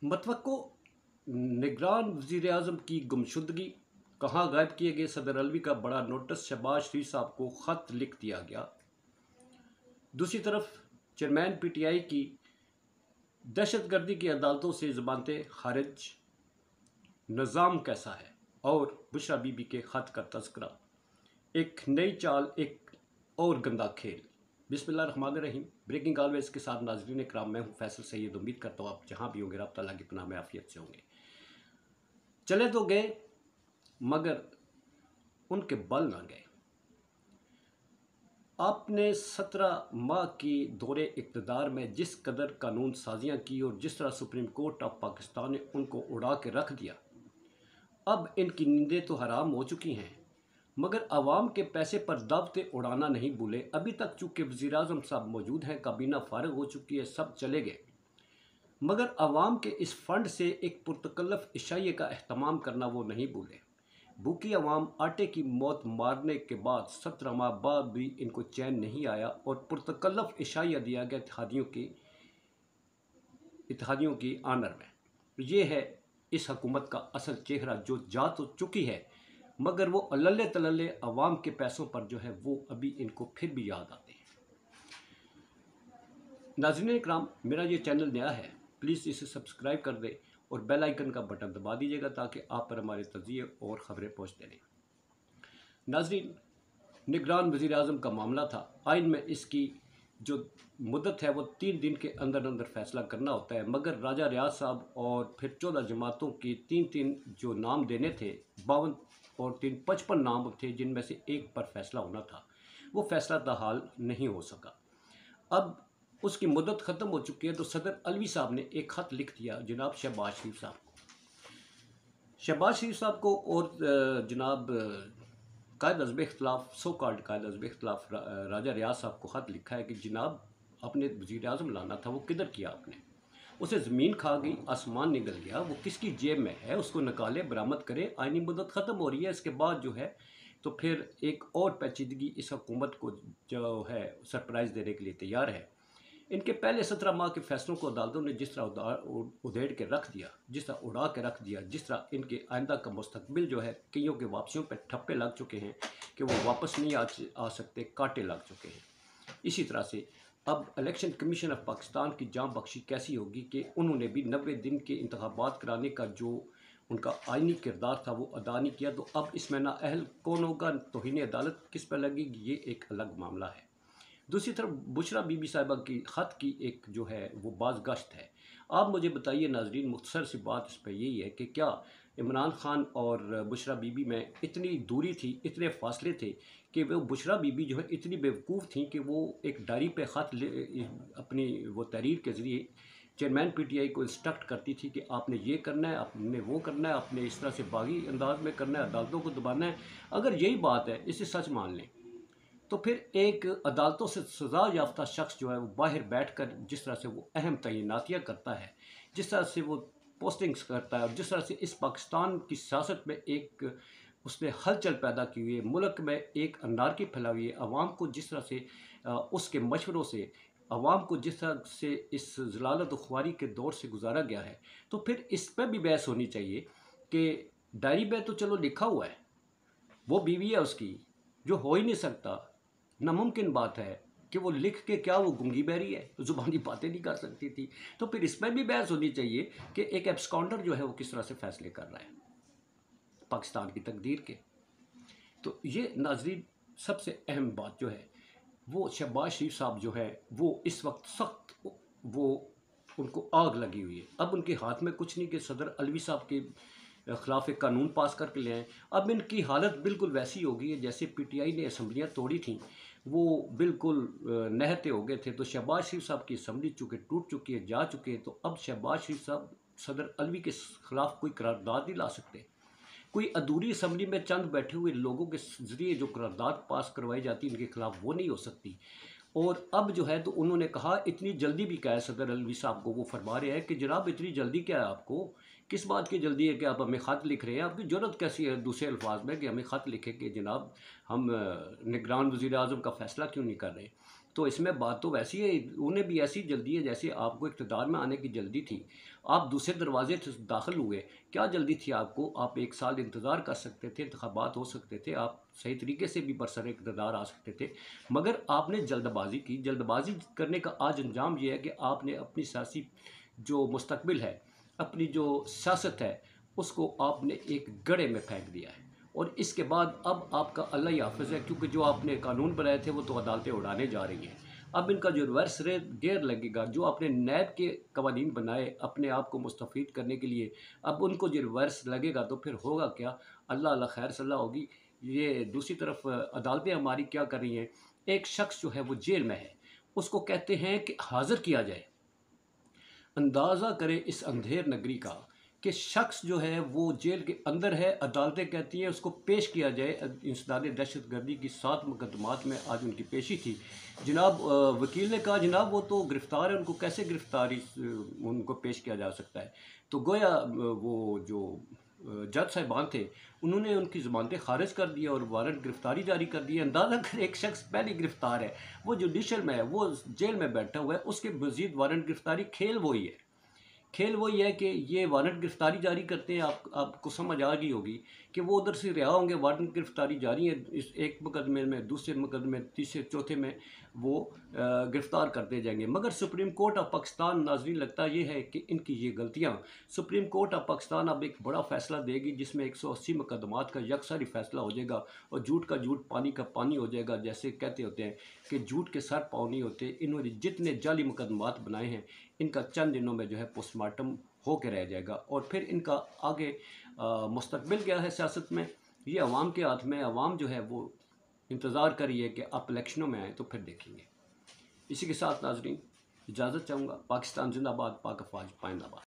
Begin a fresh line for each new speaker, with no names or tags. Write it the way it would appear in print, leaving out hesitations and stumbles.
मतवक्को निगरान वज़ीर-ए-आज़म की गुमशुदगी, कहाँ गायब किए गए सदर अलवी का बड़ा नोटिस, शहबाज शरीफ साहब को ख़त लिख दिया गया। दूसरी तरफ चेयरमैन पीटीआई की दहशतगर्दी की अदालतों से ज़मानतें खारिज, निज़ाम कैसा है, और बुशरा बीबी के ख़त का तज़किरा, एक नई चाल, एक और गंदा खेल। बिस्मिल्लाहिर्रहमानिर्रहीम। ब्रेकिंग ऑलवेज के साथ नाज़रीन इकराम, मैं हूँ फैसल सैयद। उम्मीद करता हूँ आप जहाँ भी होंगे रब तआला की पनाह में आफियत से होंगे। चले तो गए मगर उनके बल ना गए। आपने 17 माह की दौरे इक़्तिदार में जिस कदर कानून साजियाँ की और जिस तरह सुप्रीम कोर्ट ऑफ पाकिस्तान ने उनको उड़ा के रख दिया, अब इनकी नींदें तो हराम हो चुकी हैं, मगर आवाम के पैसे पर दावतें उड़ाना नहीं भूले। अभी तक चूँकि वज़ीर-ए-आज़म साहब मौजूद हैं, काबीना फारिग हो चुकी है, सब चले गए, मगर आवाम के इस फंड से एक पुरतकल्लफ इशाइये का एहतमाम करना वो नहीं भूले। भूखी आवाम आटे की मौत मारने के बाद 17 माह बाद भी इनको चैन नहीं आया और पुरतकल्लफ इशाइया दिया गया इत्तेहादियों की आनर में। ये है इस हुकूमत का असल चेहरा, जो जा तो चुकी है मगर वो अल्ले तल्ले अवाम के पैसों पर जो है वो अभी इनको फिर भी याद आते हैं। नाज़रीन इकराम, मेरा ये चैनल नया है, प्लीज़ इसे सब्सक्राइब कर दें और बेल आइकन का बटन दबा दीजिएगा ताकि आप पर हमारे तज़किये और ख़बरें पहुँचते रहें। नाज़रीन, निगरान वज़ीर-ए-आज़म का मामला था। आइन में इसकी जो मुद्दत है वो 3 दिन के अंदर अंदर फ़ैसला करना होता है, मगर राजा रियाज साहब और फिर 14 जमातों की 3-3 जो नाम देने थे, 52 और 3 55 नाम थे, जिनमें से एक पर फ़ैसला होना था, वो फ़ैसला ताहाल नहीं हो सका। अब उसकी मुद्दत ख़त्म हो चुकी है, तो सदर अलवी साहब ने एक ख़त लिख दिया जनाब शहबाज शरीफ साहब को। शहबाज शरीफ साहब को और जनाब कायद हज़्ब इख्तिलाफ़, सो कॉल्ड कायद हज़्ब इख्तिलाफ़ राजा रियाज साहब को ख़त लिखा है कि जनाब आपने वज़ीर-ए-आज़म लाना था, वो किधर किया आपने? उसे ज़मीन खा गई, आसमान निगल गया, वो किसकी जेब में है, उसको निकाले, बरामद करें। आइनी मुद्दत ख़त्म हो रही है, इसके बाद जो है तो फिर एक और पेचीदगी इस हुकूमत को जो है सरप्राइज़ देने के लिए तैयार है। इनके पहले 17 माह के फैसलों को अदालतों ने जिस तरह उधेड़ के रख दिया, जिस तरह उड़ा के रख दिया, जिस तरह इनके आइंदा का मुस्तकबिल जो है, कईयों के वापसियों पर ठप्पे लग चुके हैं कि वो वापस नहीं आ सकते, कांटे लग चुके हैं। इसी तरह से अब इलेक्शन कमीशन ऑफ पाकिस्तान की जाँ बख्शी कैसी होगी कि उन्होंने भी 90 दिन के इंतखाबात कराने का जो उनका आइनी किरदार था वो अदा नहीं किया। तो अब इसमें नाअहल कौन होगा, तौहीन अदालत किस पर लगेगी, ये एक अलग मामला है। दूसरी तरफ बुशरा बीबी साहिबा की ख़त की एक जो है वो बाज़गश्त है। आप मुझे बताइए नाज़रीन, मुख्तसर सी बात इस पर यही है कि क्या इमरान ख़ान और बुशरा बीबी में इतनी दूरी थी, इतने फ़ासले थे कि वो बुशरा बीबी जो है इतनी बेवकूफ़ थी कि वो एक डायरी पे ख़त अपनी वो तहरीर के ज़रिए चेयरमैन पीटीआई को इंस्ट्रक्ट करती थी कि आपने ये करना है, आपने वो करना है, आपने इस तरह से बागी अंदाज में करना है, अदालतों को दबाना है। अगर यही बात है, इसे सच मान लें, तो फिर एक अदालतों से सज़ा याफ्ता शख्स जो है वो बाहर बैठकर जिस तरह से वो अहम तयनातियाँ करता है, जिस तरह से वो पोस्टिंग्स करता है और जिस तरह से इस पाकिस्तान की सियासत में एक उसने हलचल पैदा की हुई है, मुल्क में एक अनारकी फैलाई हुई है, आवाम को जिस तरह से उसके मशवरों से आवाम को जिस तरह से इस ज़लालत ख्वारी के दौर से गुजारा गया है, तो फिर इस पर भी बहस होनी चाहिए कि डायरी में तो चलो लिखा हुआ है, वो बीवी है उसकी, जो हो ही नहीं सकता, नामुमकिन बात है कि वो लिख के क्या वो गूंगी बहरी है, ज़ुबानी बातें नहीं कर सकती थी। तो फिर इसमें भी बहस होनी चाहिए कि एक एब्सकॉन्डर जो है वो किस तरह से फ़ैसले कर रहा है पाकिस्तान की तकदीर के। तो ये नाज़रीन सबसे अहम बात जो है वो शहबाज शरीफ साहब जो है वो इस वक्त सख्त वो उनको आग लगी हुई है। अब उनके हाथ में कुछ नहीं कि सदर अलवी साहब के ख़िलाफ़ एक कानून पास करके ले आएँ। अब इनकी हालत बिल्कुल वैसी हो गई है जैसे पीटीआई ने असम्बलियाँ तोड़ी थीं, वो बिल्कुल नहते हो गए थे। तो शहबाज शरीफ साहब की असम्बली चूँकि टूट चुकी है, जा चुके हैं, तो अब शहबाज शरीफ साहब सदर अलवी के ख़िलाफ़ कोई करारदाद नहीं ला सकते। कोई अधूरी असम्बली में चंद बैठे हुए लोगों के ज़रिए जो करारदाद पास करवाई जाती है, इनके खिलाफ वो नहीं हो सकती। और अब जो है तो उन्होंने कहा इतनी जल्दी भी क्या है, सदर अलवी साहब को वो फरमा रहे हैं कि जनाब इतनी जल्दी क्या है आपको, किस बात की जल्दी है कि आप हमें ख़त लिख रहे हैं, आपकी ज़रूरत कैसी है दूसरे अल्फाज में कि हमें ख़त लिखे कि जनाब हम निगरान वज़ीर-ए-आज़म का फ़ैसला क्यों नहीं कर रहे। तो इसमें बात तो वैसी है, उन्हें भी ऐसी जल्दी है जैसे आपको इक़्तिदार में आने की जल्दी थी। आप दूसरे दरवाजे से दाखिल हुए, क्या जल्दी थी आपको? आप 1 साल इंतज़ार कर सकते थे, इंतखाबात हो सकते थे, आप सही तरीके से भी बरसर इक़्तिदार आ सकते थे, मगर आपने जल्दबाज़ी की। जल्दबाज़ी करने का आज अंजाम ये है कि आपने अपनी सियासी जो मुस्तक़बिल है, अपनी जो सियासत है, उसको आपने एक गड्ढे में फेंक दिया है। और इसके बाद अब आपका अल्लाह ही हाफ़िज़ है, क्योंकि जो आपने कानून बनाए थे वो तो अदालतें उड़ाने जा रही हैं। अब इनका जो रिवर्स गेयर लगेगा, जो आपने नैब के कवानीन बनाए अपने आप को मुस्तफ़ीद करने के लिए, अब उनको जो रिवर्स लगेगा तो फिर होगा क्या? अल्लाह अल्लाह खैर सलाह होगी। ये दूसरी तरफ अदालतें हमारी क्या कर रही हैं? एक शख्स जो है वो जेल में है, उसको कहते हैं कि हाज़िर किया जाए। अंदाज़ा करें इस अंधेर नगरी का कि शख्स जो है वो जेल के अंदर है, अदालतें कहती हैं उसको पेश किया जाए। इंसदाद दहशतगर्दी की 7 मुकदमात में आज उनकी पेशी थी। जनाब वकील ने कहा जनाब वो तो गिरफ़्तार है, उनको कैसे उनको पेश किया जा सकता है? तो गोया वो जो जज साहिबान थे, उन्होंने उनकी ज़मानतें ख़ारिज कर दी और वारंट गिरफ़्तारी जारी कर दी है। अंदाज़ा करें एक शख्स पहले गिरफ़्तार है, वो जुडिशल में है, वो जेल में बैठा हुआ है, उसके मज़ीद वारंट गिरफ़्तारी। खेल वही है, खेल वही है कि ये वारंट गिरफ़्तारी जारी करते हैं। आपको समझ आ गई होगी कि वो उधर से रिहा होंगे, वारंट गिरफ़्तारी जारी है, इस एक मुकदमे में, दूसरे मुकदमे, तीसरे चौथे में वो गिरफ़्तार करते जाएंगे। मगर सुप्रीम कोर्ट ऑफ पाकिस्तान, नाज़रीन, लगता ये है कि इनकी ये गलतियाँ, सुप्रीम कोर्ट ऑफ पाकिस्तान अब एक बड़ा फ़ैसला देगी जिसमें 180 मुकदमात का यकसर ही फ़ैसला हो जाएगा और झूठ का झूठ, पानी का पानी हो जाएगा। जैसे कहते होते हैं कि झूठ के सर पाँव नहीं होते। इन्होंने जितने जाली मुकदमात बनाए हैं, इनका चंद दिनों में जो है पोस्टमार्टम हो के रह जाएगा और फिर इनका आगे मुस्तकबिल क्या है सियासत में, ये अवाम के हाथ में। अवाम जो है वो इंतज़ार करिए कि आप इलेक्शनों में आएँ तो फिर देखेंगे। इसी के साथ नाज़रीन इजाज़त चाहूँगा। पाकिस्तान जिंदाबाद, पाक अफ़वाज पाइंदाबाद।